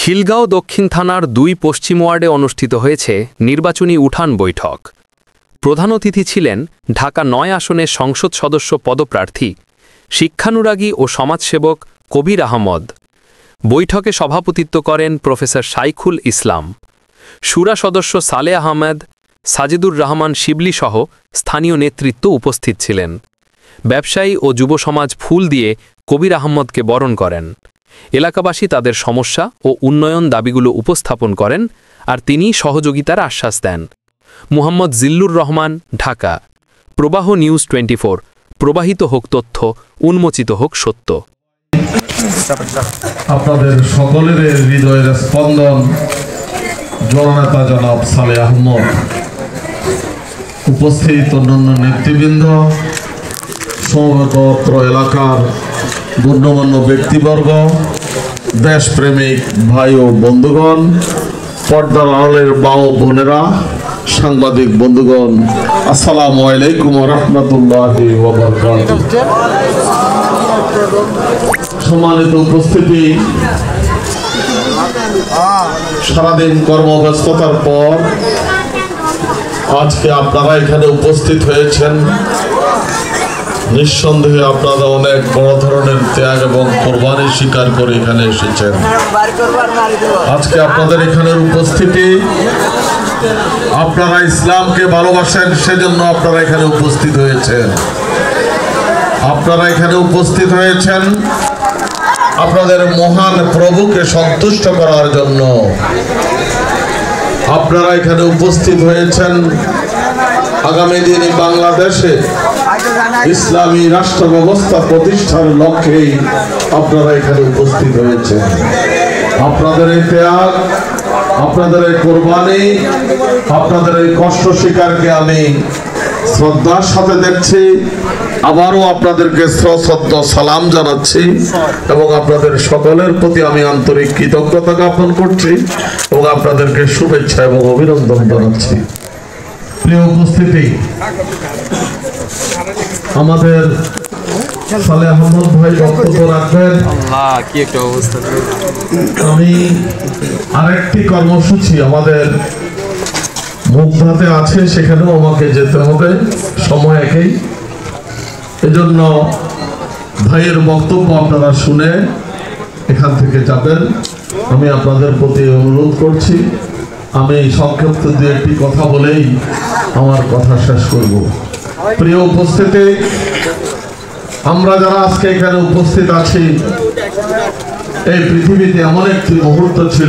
খিলগাঁও দক্ষিণ থানার ২ পশ্চিম ওয়ার্ডে অনুষ্ঠিত হয়েছে নির্বাচনী উঠান বৈঠক। প্রধান অতিথি ছিলেন ঢাকা ৯ আসনের সংসদ সদস্য পদপ্রার্থী শিক্ষানুরাগী ও সমাজসেবক কবির আহমদ। বৈঠকে সভাপতিত্ব করেন প্রফেসর শাইখুল ইসলাম। শুরা সদস্য সালে আহমেদ, সাজিদুর রহমান শিবলি সহ স্থানীয় নেতৃত্ব উপস্থিত ছিলেন। ব্যবসায়ী ও যুব সমাজ ফুল দিয়ে কবির আহমদকে বরণ করেন। এলাকাবাসী তাদের সমস্যা ও উন্নয়ন দাবিগুলো উপস্থাপন করেন আর তিনি সহযোগিতার আশ্বাস দেন। মুহাম্মদ জিল্লুর রহমান, ঢাকা। প্রবাহ নিউজ 24। প্রবাহিত হোক তথ্য, উন্মোচিত হোক সত্য। আপনাদের সকলের হৃদয়ের স্পন্দন জননেতা জনাব সালে আহমদ, উপস্থিত অন্যান্য নেতৃবৃন্দ, সমবেত এলাকার গণ্যমান্য ব্যক্তিবর্গ, দেশপ্রেমিক ভাই ও বন্ধুগণ, পর্দার আড়ালের মা ও বোনেরা, সাংবাদিক বন্ধুগণ, আসসালামু আলাইকুম ওয়া রাহমাতুল্লাহি ওয়া বারাকাতুহু। সম্মানিত উপস্থিতি, সারাদিন কর্মব্যস্ততার পর আজকে আপনারা এখানে উপস্থিত হয়েছেন। নিঃসন্দেহে আপনারা অনেক বড় ধরনের ত্যাগ এবং কোরবানি স্বীকার করে এখানে এসেছেন। আজকে আপনাদের এখানের উপস্থিতি, আপনারা ইসলামকে ভালোবাসেন সেজন্য আপনারা এখানে উপস্থিত হয়েছেন। আপনারা এখানে উপস্থিত হয়েছেন আপনাদের মহান প্রভুকে সন্তুষ্ট করার জন্য। আপনারা এখানে উপস্থিত হয়েছেন আগামী দিনে বাংলাদেশে ইসলামী রাষ্ট্র ব্যবস্থা প্রতিষ্ঠার লক্ষ্যেই আপনারা এখানে উপস্থিত হয়েছেন। আপনাদের এই ত্যাগ, আপনাদের এই কোরবানি, আপনাদের এই কষ্ট স্বীকারকে আমি শ্রদ্ধার সাথে দেখছি। আবারও আপনাদেরকে সশ্রদ্ধ সালাম জানাচ্ছি এবং আপনাদের সকলের প্রতি আমি আন্তরিক কৃতজ্ঞতা জ্ঞাপন করছি এবং আপনাদেরকে শুভেচ্ছা এবং অভিনন্দন জানাচ্ছি। প্রিয় উপস্থিতি, আমাদের সালে আহমদ ভাই বক্তব্য রাখবেন। আমি আরেকটি কর্মসূচি আমাদের মুগ্ধাতে আছে, সেখানেও আমাকে যেতে হবে সময় একই। এজন্য ভাইয়ের বক্তব্য আপনারা শুনে এখান থেকে যাবেন। আমি আপনাদের প্রতি অনুরোধ করছি। আমি সংক্ষিপ্ত দু একটি কথা বলেই আমার কথা শেষ করব। প্রিয় উপস্থিতি, আমরা যারা আজকে এখানে উপস্থিত আছি, এই পৃথিবীতে এমন একটি মুহূর্ত ছিল